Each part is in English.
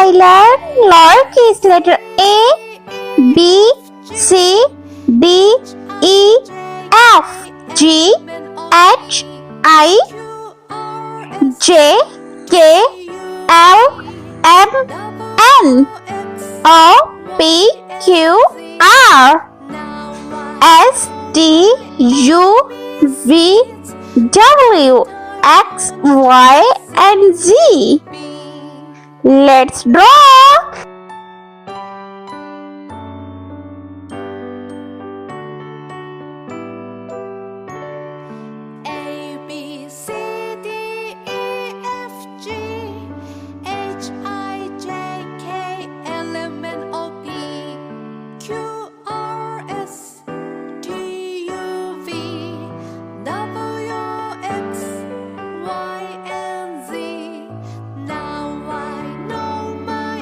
I learned lowercase letter A, B, C, D, E, F, G, H, I, J, K, L, M, N, O, P, Q, R, S, T, U, V, W, X, Y, and Z. Let's draw! A, B, C, D, E, F, G, H, I, J, K, L, M, N, O, P, Q, R, S, T, U, V, W, X, Y, and Z. Now I know my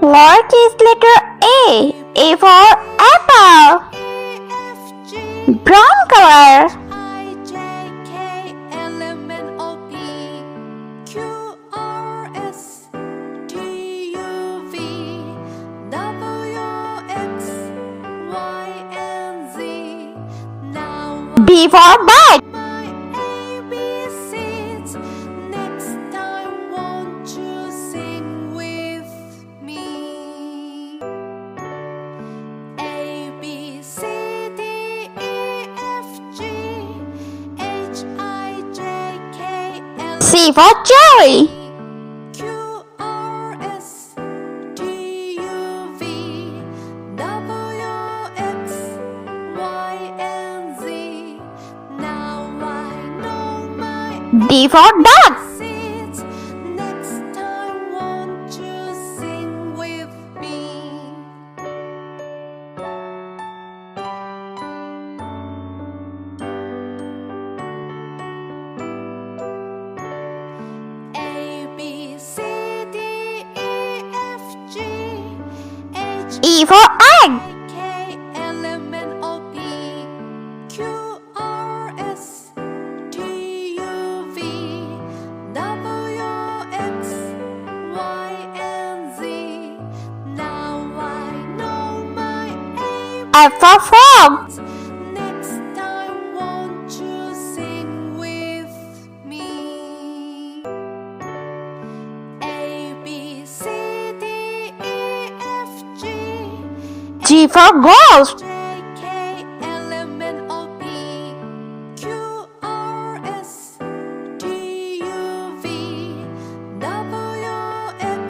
Lowercase letter A. A for apple. Brown color. I, J, K, L, M, N, O, P, Q, R, S, T, U, V, W, X, Y, and Z. Now B for bed. my ABCs. Next time, won't you sing with me? A, B, C, D, E, F, G, H, I, J, K, L, C for cherry. Q, R, S, T, U, V, W, X, Y, and Z. Now I know my D for dog. seeds. Next time, won't you sing with me? A, B, C, D, E, F, G, H, E for egg. K, L, M, N, O, P, Q, R, S, T, U, V, W, X, Y, and Z. Now I know my F for frog. Next time, won't you sing with me? A, B, C, D, E, F, G, G for ghost. J, K, L, M, N, O, P, Q, R, S, T, U, V, W, X,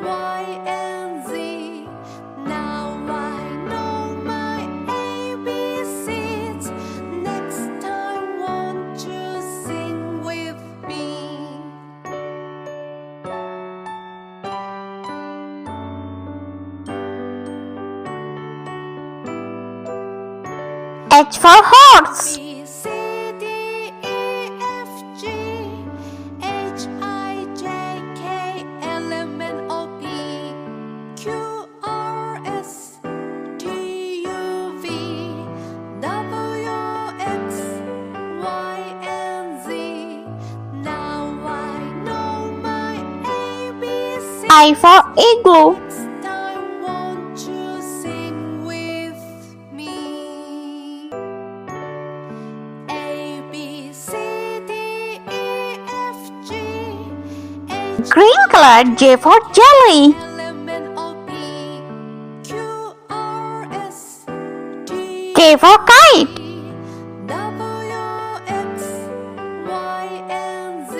Y, and Z. Now I know my ABCs. Next time, won't you sing with me? H for horse. B, C, D, E, F, G, H, I, J, K, L, M, N, O, P, Q, R, S, T, U, V, W, X, Y, and Z. Now I know my ABCs. I for igloo. Next time, won't you sing with me? A, B, C, D, E, F, G, H, Green color. J for jelly. L, M, N, O, P, Q, R, S, T, K for kite. W, X, Y, and Z.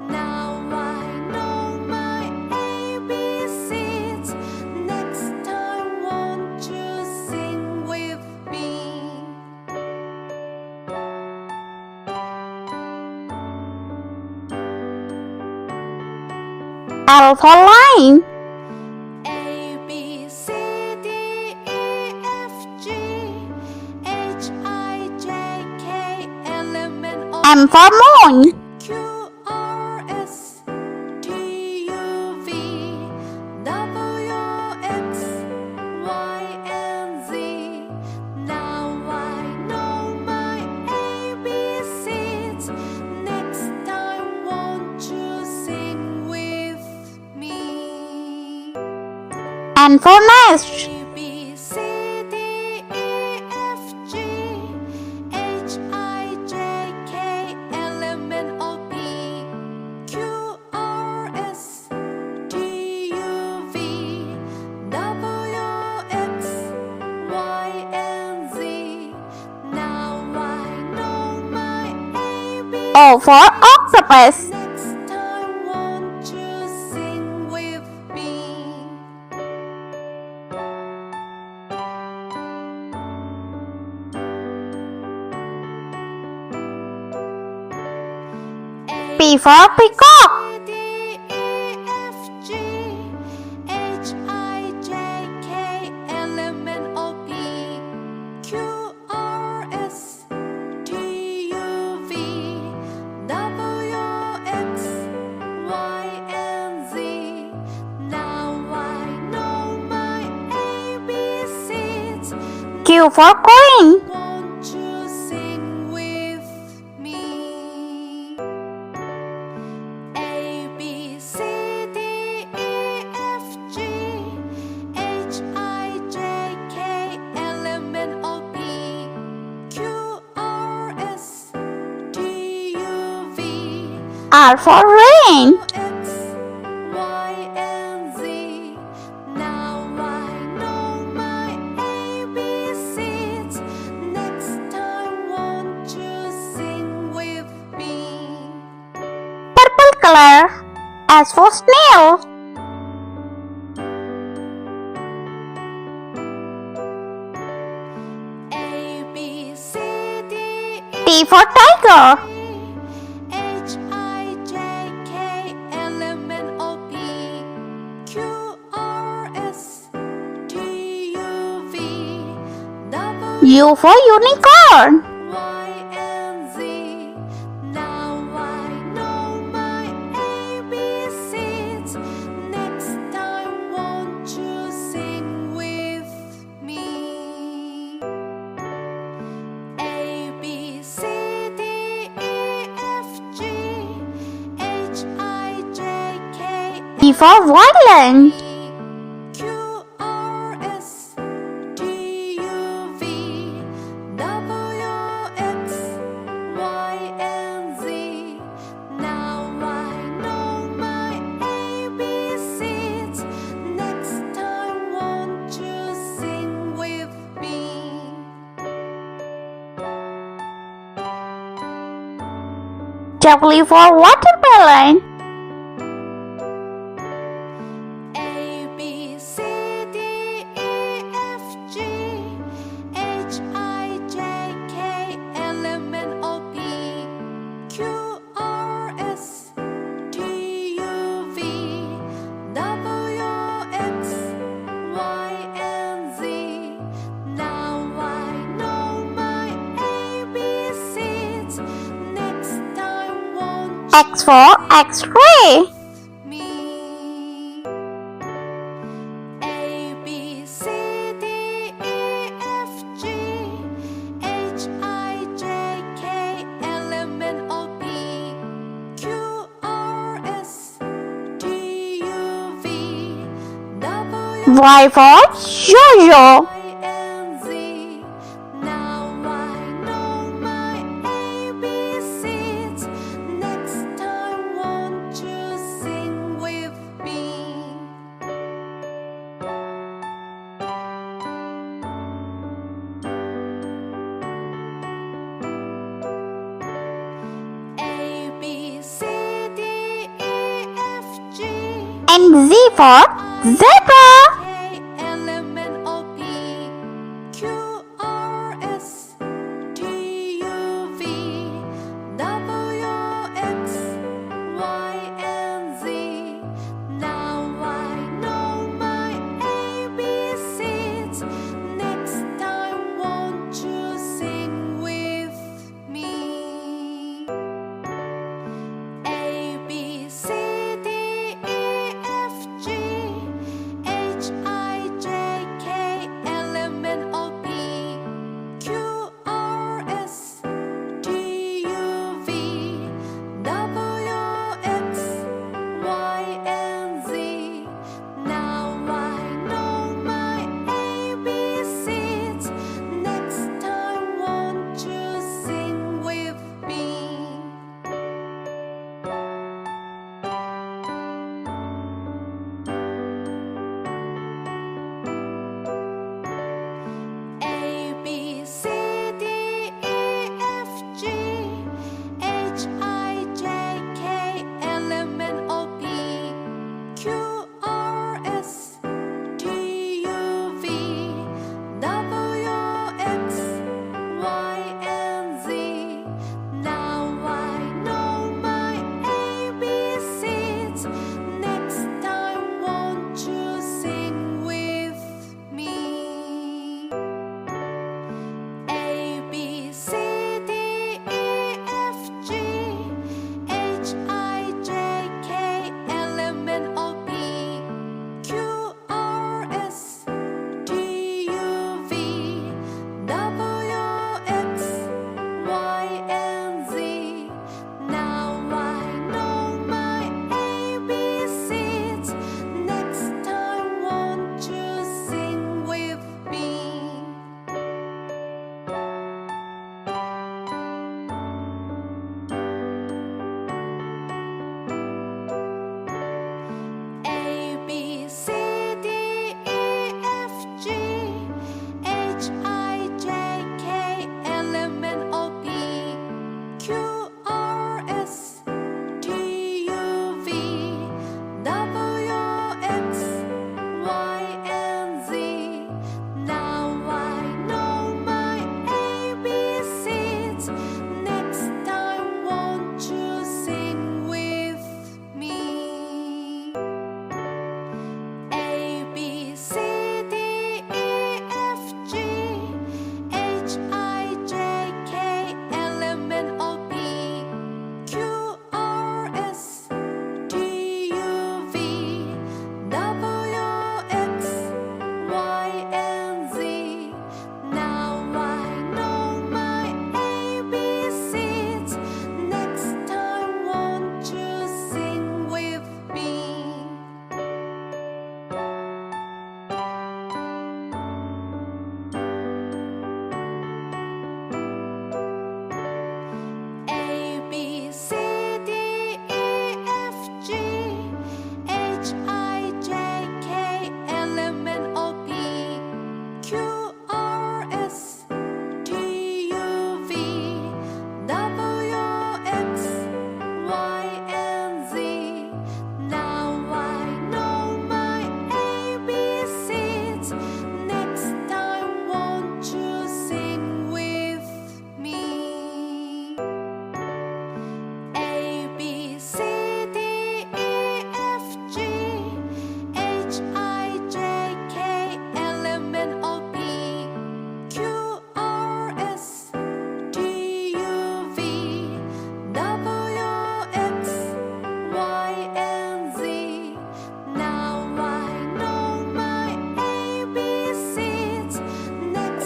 Now I know my ABCs. Next time, won't you sing with me? L for lion. A, B, C, D, E, F, G, H, I, J, K, L, M, N, O, M for moon. Q, R, S, T, U, V, W, X, Y, and Z. Now I know my ABCs. Next time, won't you sing with me? N for nest. A, B, C, D, E, F, G, H, I, J, K, L, M, N, O, P, Q, R, S, T, U, V, W, X, Y, and Z. Now I know my ABCs. O for octopus. Next time, won't you sing with me? P for peacock. D, E, F, G, H, I, J, K, L, M, N, O, P, Q, R, S, T, U, V, W, X, Y, and Z. Now I Q for Queen. Won't you sing with me? A, B, C, D, E, F, G, H, I, J, K, L, M, N, O, P, Q, R, S, T, U, V, R for Rain. X, Y, and Z. Now I know my ABCs. Next time, won't you sing with me? Purple color. S for Snail. A, B, C, D, E, T for Tiger. H, I, J, K, L, M, N, O, P, Q, R, S, T, U, V, W, U for Unicorn. Y, and Z. Now I know my ABCs. Next time, won't you sing with me? A, B, C, D, E, F, G, H, I, J, K, V for Violin. Q, R, S, T, U, V, W, X, Y, and Z. Now I know my ABCs. Next time, won't you sing with me? W for Watermelon. A, B, C, D, E, F, G, H, I, J, K, L, M, N, O, P, Q, R, S, T, U, V, W, X, Y, and Z. Now I know my ABCs. Next time, won't X for X-ray. me? A, B, C, D, E, F, G, H, I, J, K, L, M, N, O, P, Q, R, S, T, U, V, W, Y for Yo-Yo. Y, and Z. Now I know my ABCs. Next time, won't you sing with me? A, B, C, D, E, F, G, And Z for Zebra. K, L, M, N, O, P, Q, R, S, T, U, V, W, X, Y, and Z. Now I know my ABCs. Next time, won't you sing with me? A, B, C, D, E, F, G, H, I, J, K, L, M, N, O, P, Q, R, S, T, U, V, W, X, Y, and Z. Now I know my ABCs. Next time, won't you sing with me? A, B, C, D, E, F, G, H, I, J, K, L, M, N, O, P, Q, R, S, T, U, V, W, X, Y, and Z. Now I know my ABCs. Next time, won't you sing with me? A, B, C, D, E, F, G, H, I, J, K, L, M, N, O, P,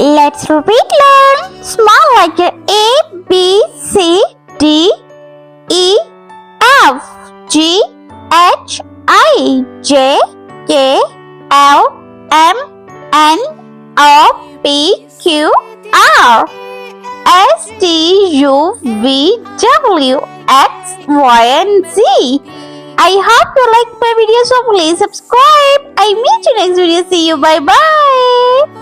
Let's repeat learn. Small letter A, B, C, D, E, F, G, H, I, J, K, L, M, N, O, P, Q, R, S, T, U, V, W, X, Y, and Z. I hope you like my video, so please subscribe. I meet you next video. See you. Bye bye.